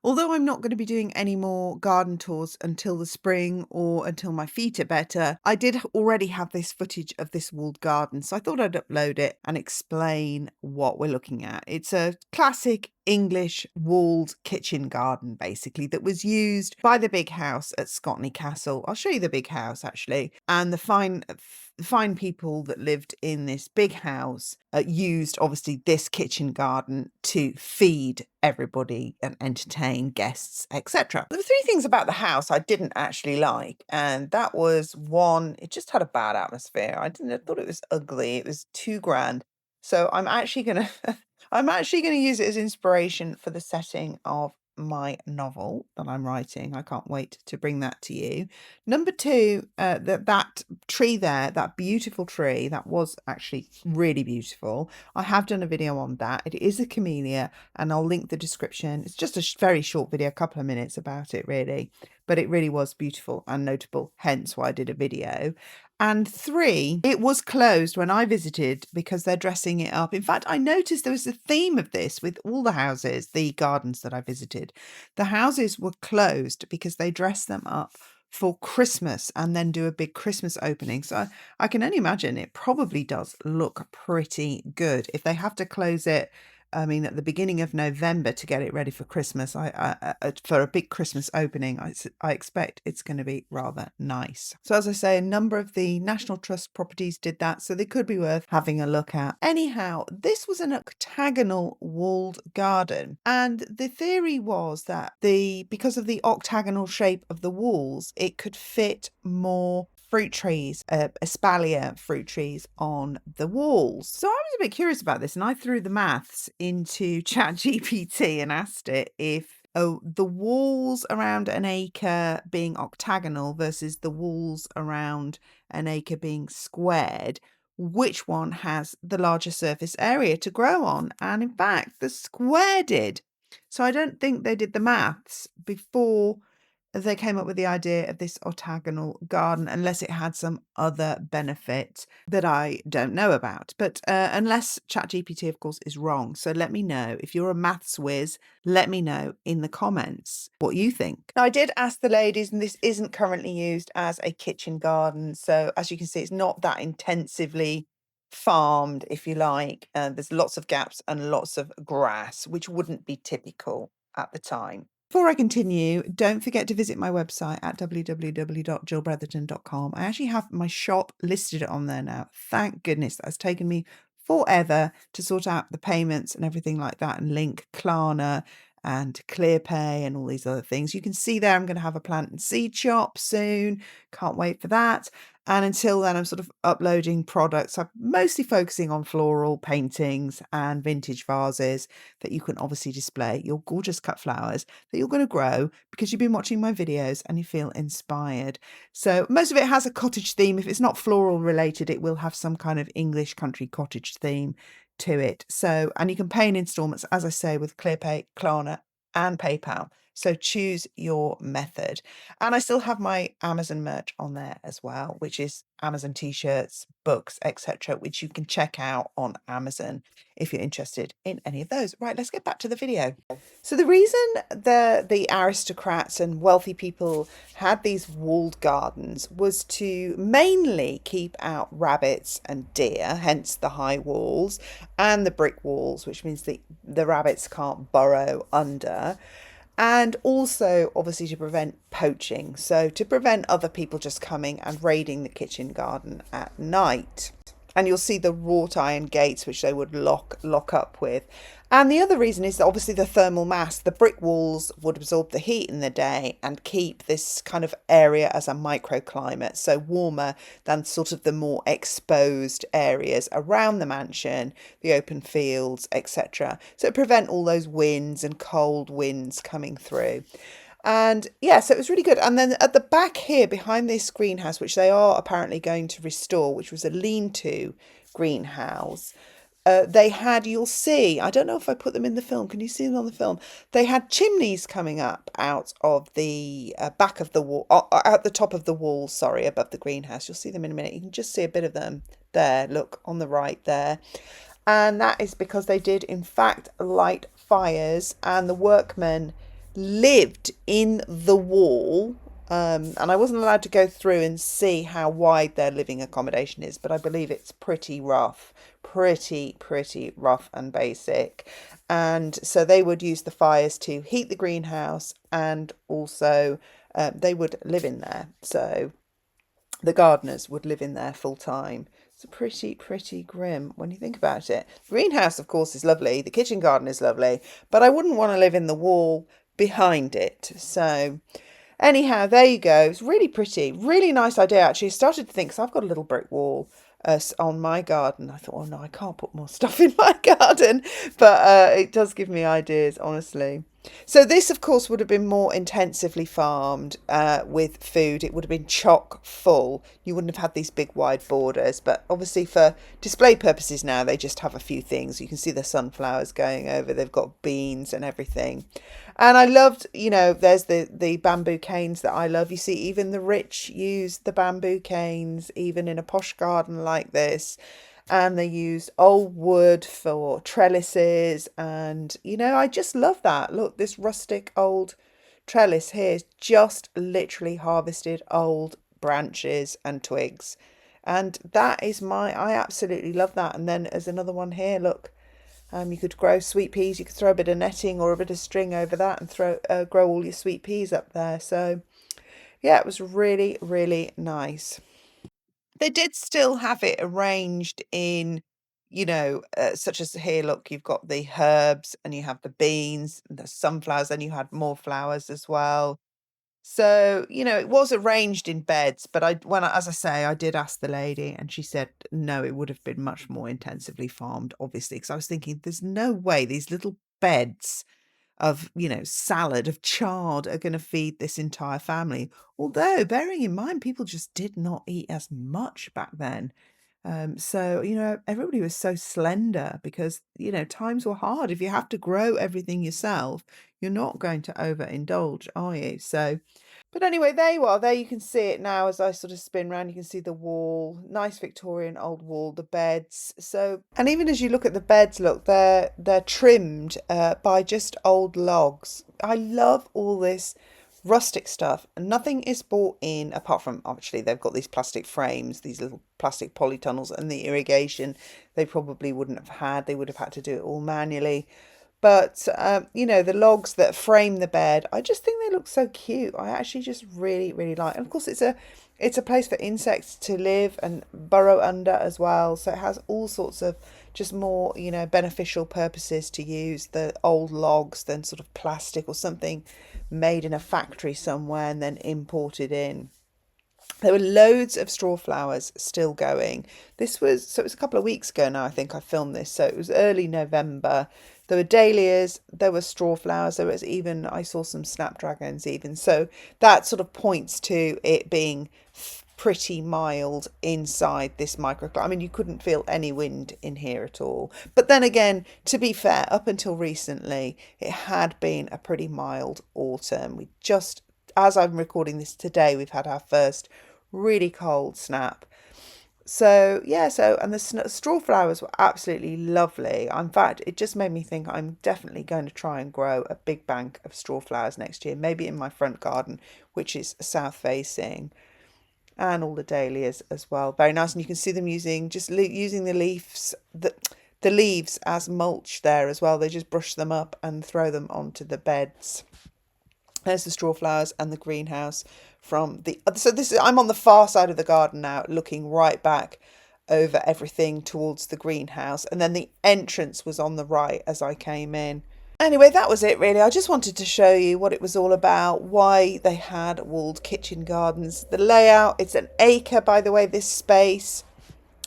Although I'm not going to be doing any more garden tours until the spring or until my feet are better, I did already have this footage of this walled garden, so I thought I'd upload it and explain what we're looking at. It's a classic English walled kitchen garden, basically, that was used by the big house at Scotney Castle. I'll show you the big house, actually, and the fine people that lived in this big house used obviously this kitchen garden to feed everybody and entertain guests, etc. There were three things about the house I didn't actually like, and that was one, it just had a bad atmosphere. I thought it was ugly. It was too grand. So I'm actually gonna use it as inspiration for the setting of my novel that I'm writing. I can't wait to bring that to you. Number two, that tree there, that beautiful tree, that was actually really beautiful. I have done a video on that. It is a camellia, and I'll link the description. It's just a very short video, a couple of minutes about it, really. But it really was beautiful and notable, hence why I did a video. And three, it was closed when I visited because they're dressing it up. In fact, I noticed there was a theme of this with all the houses, the gardens that I visited. The houses were closed because they dress them up for Christmas and then do a big Christmas opening. So I can only imagine it probably does look pretty good. If they have to close it, I mean, at the beginning of November to get it ready for Christmas, for a big Christmas opening, I expect it's going to be rather nice. So as I say, a number of the National Trust properties did that, so they could be worth having a look at. Anyhow, this was an octagonal walled garden, and the theory was that because of the octagonal shape of the walls, it could fit more fruit trees, espalier fruit trees on the walls. So I was a bit curious about this, and I threw the maths into ChatGPT and asked it if the walls around an acre being octagonal versus the walls around an acre being squared, which one has the larger surface area to grow on? And in fact, the square did. So I don't think they did the maths before they came up with the idea of this octagonal garden, unless it had some other benefit that I don't know about. But unless ChatGPT, of course, is wrong. So let me know. If you're a maths whiz, let me know in the comments what you think. Now, I did ask the ladies, and this isn't currently used as a kitchen garden. So as you can see, it's not that intensively farmed, if you like. There's lots of gaps and lots of grass, which wouldn't be typical at the time. Before I continue, don't forget to visit my website at www.jillbretherton.com. I actually have my shop listed on there now. Thank goodness. That's taken me forever to sort out the payments and everything like that, and link Klarna and ClearPay and all these other things. You can see there I'm going to have a plant and seed shop soon. Can't wait for that. And until then, I'm sort of uploading products. I'm mostly focusing on floral paintings and vintage vases that you can obviously display your gorgeous cut flowers that you're going to grow because you've been watching my videos and you feel inspired. So most of it has a cottage theme. If it's not floral related, it will have some kind of English country cottage theme to it. So, and you can pay in installments, as I say, with ClearPay, Klarna and PayPal. So choose your method. And I still have my Amazon merch on there as well, which is Amazon t-shirts, books, etc., which you can check out on Amazon if you're interested in any of those. Right, let's get back to the video. So the reason the aristocrats and wealthy people had these walled gardens was to mainly keep out rabbits and deer, hence the high walls, and the brick walls, which means the rabbits can't burrow under. And also, obviously, to prevent poaching. So to prevent other people just coming and raiding the kitchen garden at night. And you'll see the wrought iron gates, which they would lock up with. And the other reason is that obviously the thermal mass, the brick walls would absorb the heat in the day and keep this kind of area as a microclimate, so warmer than sort of the more exposed areas around the mansion, the open fields, etc. So it prevent all those winds and cold winds coming through. And yeah, so it was really good. And then at the back here behind this greenhouse, which they are apparently going to restore, which was a lean-to greenhouse, they had, you'll see, I don't know if I put them in the film. Can you see them on the film? They had chimneys coming up out of the back of the wall, out the top of the wall, sorry, above the greenhouse. You'll see them in a minute. You can just see a bit of them there. Look on the right there. And that is because they did, in fact, light fires, and the workmen lived in the wall. And I wasn't allowed to go through and see how wide their living accommodation is, but I believe it's pretty rough, pretty rough and basic. And so they would use the fires to heat the greenhouse, and also they would live in there. So the gardeners would live in there full time. It's pretty grim when you think about it. The greenhouse, of course, is lovely. The kitchen garden is lovely, but I wouldn't want to live in the wall behind it. So anyhow, there you go. It's really pretty, really nice idea. Actually, I started to think, because I've got a little brick wall on my garden. I thought, oh no, I can't put more stuff in my garden, but it does give me ideas, honestly. So this, of course, would have been more intensively farmed with food. It would have been chock full. You wouldn't have had these big wide borders, but obviously for display purposes now, they just have a few things. You can see the sunflowers going over. They've got beans and everything. And I loved, there's the bamboo canes that I love. You see, even the rich use the bamboo canes, even in a posh garden like this. And they used old wood for trellises. And, I just love that. Look, this rustic old trellis here is just literally harvested old branches and twigs. And that is I absolutely love that. And then there's another one here, look. You could grow sweet peas. You could throw a bit of netting or a bit of string over that and grow all your sweet peas up there. So, yeah, it was really nice. They did still have it arranged in, such as here, look, you've got the herbs and you have the beans and the sunflowers, and you had more flowers as well. So, it was arranged in beds, but as I say, I did ask the lady, and she said, no, it would have been much more intensively farmed, obviously, because I was thinking, there's no way these little beds of, salad, of chard are going to feed this entire family. Although, bearing in mind, people just did not eat as much back then. So, everybody was so slender because, times were hard. If you have to grow everything yourself, you're not going to overindulge, are you? So, but anyway, there you are. There you can see it now as I sort of spin round. You can see the wall, nice Victorian old wall, the beds. So, and even as you look at the beds, look, they're trimmed by just old logs. I love all this rustic stuff. Nothing is bought in apart from, actually, they've got these plastic frames, these little plastic polytunnels, and the irrigation they probably wouldn't have had. They would have had to do it all manually. But, the logs that frame the bed, I just think they look so cute. I actually just really like. And of course, it's a place for insects to live and burrow under as well. So it has all sorts of just more, beneficial purposes to use the old logs than sort of plastic or something made in a factory somewhere and then imported in. There were loads of straw flowers still going. It was a couple of weeks ago now, I think I filmed this. So it was early November. There were dahlias, there were straw flowers, I saw some snapdragons even. So that sort of points to it being pretty mild inside this microclimate. I mean, you couldn't feel any wind in here at all. But then again, to be fair, up until recently, it had been a pretty mild autumn. As I'm recording this today, we've had our first really cold snap. So, yeah, and the straw flowers were absolutely lovely. In fact, it just made me think I'm definitely going to try and grow a big bank of straw flowers next year, maybe in my front garden, which is south facing, and all the dahlias as well. Very nice. And you can see them using the leaves, the leaves as mulch there as well. They just brush them up and throw them onto the beds. There's the straw flowers and the greenhouse I'm on the far side of the garden now, looking right back over everything towards the greenhouse, and then the entrance was on the right as I came in. Anyway, that was it really. I just wanted to show you what it was all about, why they had walled kitchen gardens, the layout. It's an acre, by the way, this space.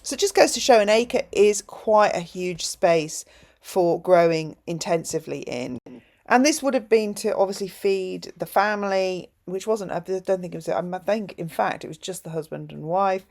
So it just goes to show an acre is quite a huge space for growing intensively in. And this would have been to obviously feed the family, which wasn't, I don't think it was, I think, in fact, it was just the husband and wife.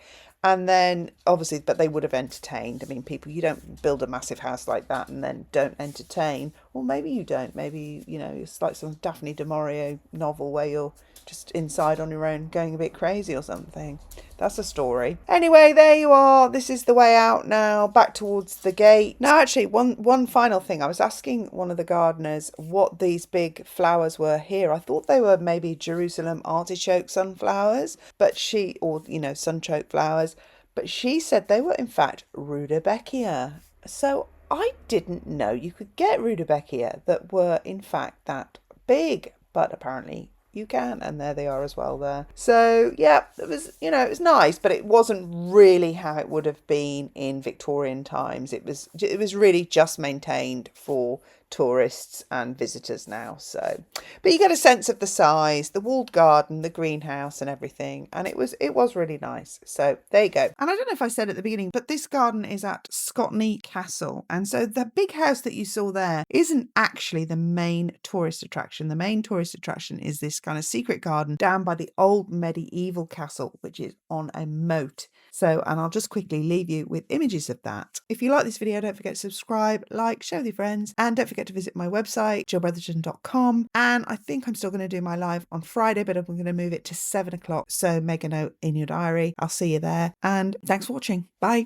And then obviously, but they would have entertained. I mean, people, you don't build a massive house like that and then don't entertain. Or maybe you don't. Maybe, it's like some Daphne du Maurier novel where you're just inside on your own going a bit crazy or something. that's a story. Anyway, there you are. This is the way out now, back towards the gate. Now, actually, one final thing. I was asking one of the gardeners what these big flowers were here. I thought they were maybe Jerusalem artichoke sunflowers, but or, sunchoke flowers. But she said they were, in fact, rudbeckia. So I didn't know you could get rudbeckia that were, in fact, that big. But apparently you can, and there they are as well there. So yeah, it was nice, but it wasn't really how it would have been in Victorian times. It was really just maintained for tourists and visitors now. So, but you get a sense of the size, the walled garden, the greenhouse and everything, and it was really nice. So there you go. And I don't know if I said at the beginning, but this garden is at Scotney Castle, and so the big house that you saw there isn't actually the main tourist attraction. The main tourist attraction is this kind of secret garden down by the old medieval castle, which is on a moat. So, and I'll just quickly leave you with images of that. If you like this video, don't forget to subscribe, like, share with your friends, and don't forget to visit my website, jillbretherton.com. And I think I'm still going to do my live on Friday, but I'm going to move it to 7 o'clock. So make a note in your diary. I'll see you there. And thanks for watching. Bye.